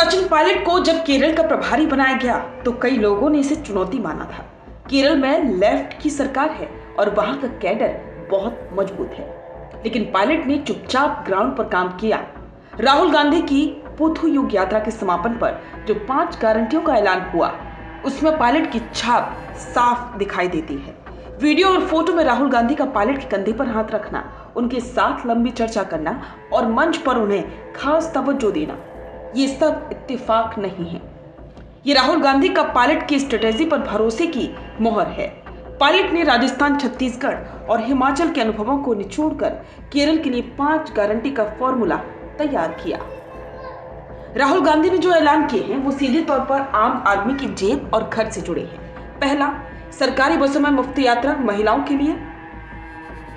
सचिन पायलट को जब केरल का प्रभारी बनाया गया तो कई लोगों ने इसे चुनौती माना था। केरल में लेफ्ट की सरकार है और वहां का कैडर बहुत मजबूत है, लेकिन पायलट ने चुपचाप ग्राउंड पर काम किया। राहुल गांधी की पुथु युग यात्रा के समापन पर जो 5 गारंटियों का ऐलान हुआ, उसमें पायलट की छाप साफ दिखाई देती है। वीडियो और फोटो में राहुल गांधी का पायलट के कंधे पर हाथ रखना, उनके साथ लंबी चर्चा करना और मंच पर उन्हें खास तवज्जो देना, ये सब इत्तेफाक नहीं है। ये राहुल गांधी का पायलट की स्ट्रेटेजी पर भरोसे की मोहर है। पायलट ने राजस्थान, छत्तीसगढ़ और हिमाचल के अनुभवों को निचोड़कर केरल के लिए 5 गारंटी का फॉर्मूला तैयार किया। राहुल गांधी ने जो ऐलान किए हैं वो सीधे तौर पर आम आदमी की जेब और घर से जुड़े हैं। पहला, सरकारी बसों में मुफ्त यात्रा महिलाओं के लिए।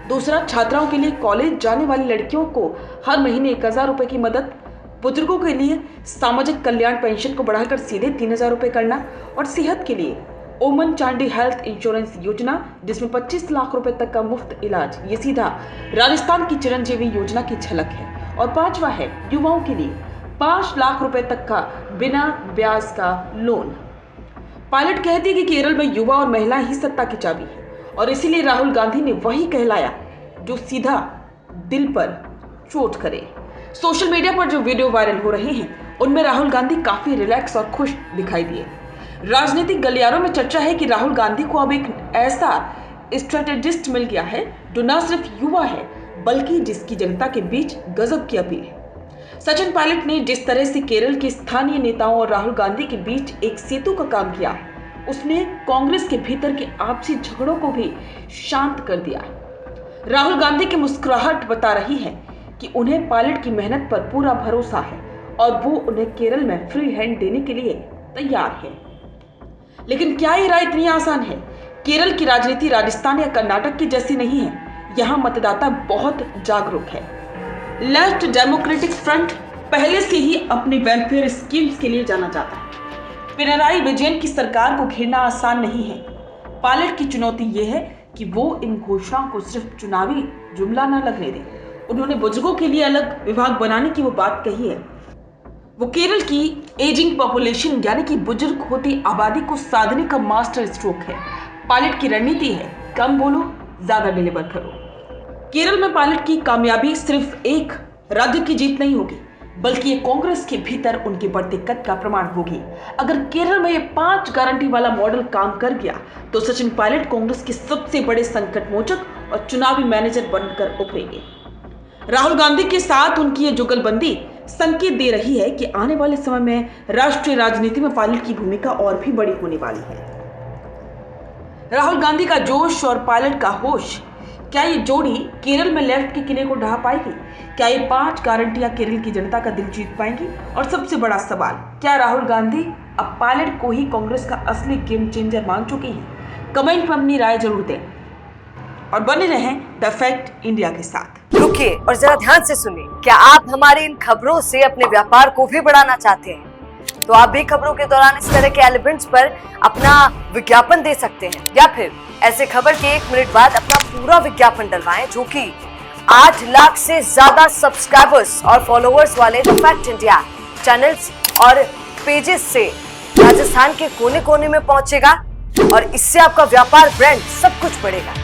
दूसरा, छात्राओं के लिए कॉलेज जाने वाली लड़कियों को हर महीने 1000 रुपए की मदद। बुजुर्गों के लिए सामाजिक कल्याण पेंशन को बढ़ाकर सीधे 3000 रुपए करना। और सेहत के लिए ओमन चांडी हेल्थ इंश्योरेंस योजना, जिसमें 25 लाख रुपए तक का मुफ्त इलाज। ये सीधा राजस्थान की चिरंजीवी योजना की झलक है। और 5वां है युवाओं के लिए 5 लाख रुपए तक का बिना ब्याज का लोन। पायलट कहती है कि केरल में युवा और महिला ही सत्ता की चाबी है, और इसीलिए राहुल गांधी ने वही कहलाया जो सीधा दिल पर चोट करे। सोशल मीडिया पर जो वीडियो वायरल हो रहे हैं उनमें राहुल गांधी काफी रिलैक्स और खुश दिखाई दिए। राजनीतिक गलियारों में चर्चा है कि राहुल गांधी को अब एक ऐसा स्ट्रेटेजिस्ट मिल गया है जो न सिर्फ युवा है बल्कि जिसकी जनता के बीच गजब की अपील है। सचिन पायलट ने जिस तरह से केरल के स्थानीय नेताओं और राहुल गांधी के बीच एक सेतु का काम किया, उसने कांग्रेस के भीतर के आपसी झगड़ों को भी शांत कर दिया। राहुल गांधी की मुस्कुराहट बता रही है कि उन्हें पायलट की मेहनत पर पूरा भरोसा है और वो उन्हें केरल में फ्री हैंड देने के लिए तैयार है। लेकिन क्या ये राय इतनी आसान है? केरल की राजनीति राजस्थान या कर्नाटक की जैसी नहीं है। यहाँ मतदाता बहुत जागरूक है। लेफ्ट डेमोक्रेटिक फ्रंट पहले से ही अपने वेलफेयर स्कीम्स के लिए जाना जाता है। पिनराई विजयन की सरकार को घेरना आसान नहीं है। पायलट की चुनौती यह है कि वो इन घोषणाओं को सिर्फ चुनावी जुमला न लगने दे। उन्होंने बुजुर्गों के लिए अलग विभाग बनाने की वो बात कही है। वो केरल की एजिंग पॉपुलेशन यानी कि बुजुर्ग होती आबादी को साधने का मास्टर स्ट्रोक है। पायलट की रणनीति है कम बोलो, ज्यादा डिलीवर करो। केरल में पायलट की कामयाबी सिर्फ एक राज्य की जीत नहीं होगी, बल्कि ये कांग्रेस के भीतर उनके बढ़ते कद का प्रमाण होगी। अगर केरल में ये 5 गारंटी वाला मॉडल काम कर गया तो सचिन पायलट कांग्रेस के सबसे बड़े संकट मोचक और चुनावी मैनेजर बनकर उभरेंगे। राहुल गांधी के साथ उनकी ये जुगलबंदी संकेत दे रही है कि आने वाले समय में राष्ट्रीय राजनीति में पायलट की भूमिका और भी बड़ी होने वाली है। राहुल गांधी का जोश और पायलट का होश, क्या ये जोड़ी केरल में लेफ्ट के किले को ढहा पाएगी? क्या ये 5 गारंटियां केरल की जनता का दिल जीत पाएंगी? और सबसे बड़ा सवाल, क्या राहुल गांधी अब पायलट को ही कांग्रेस का असली गेम चेंजर मान चुके हैं? कमेंट में अपनी राय जरूर दें और बने रहें द फैक्ट इंडिया के साथ। रुकिए और जरा ध्यान से सुनिए। क्या आप हमारी इन खबरों से अपने व्यापार को भी बढ़ाना चाहते हैं? तो आप भी खबरों के दौरान इस तरह के एलिमेंट्स पर अपना विज्ञापन दे सकते हैं, या फिर ऐसे खबर के 1 मिनट बाद अपना पूरा विज्ञापन डलवाएं, जो कि 8 लाख से ज्यादा सब्सक्राइबर्स और फॉलोअर्स वाले द फैक्ट इंडिया चैनल्स और पेजेस से राजस्थान के कोने कोने में पहुंचेगा, और इससे आपका व्यापार, ब्रांड सब कुछ बढ़ेगा।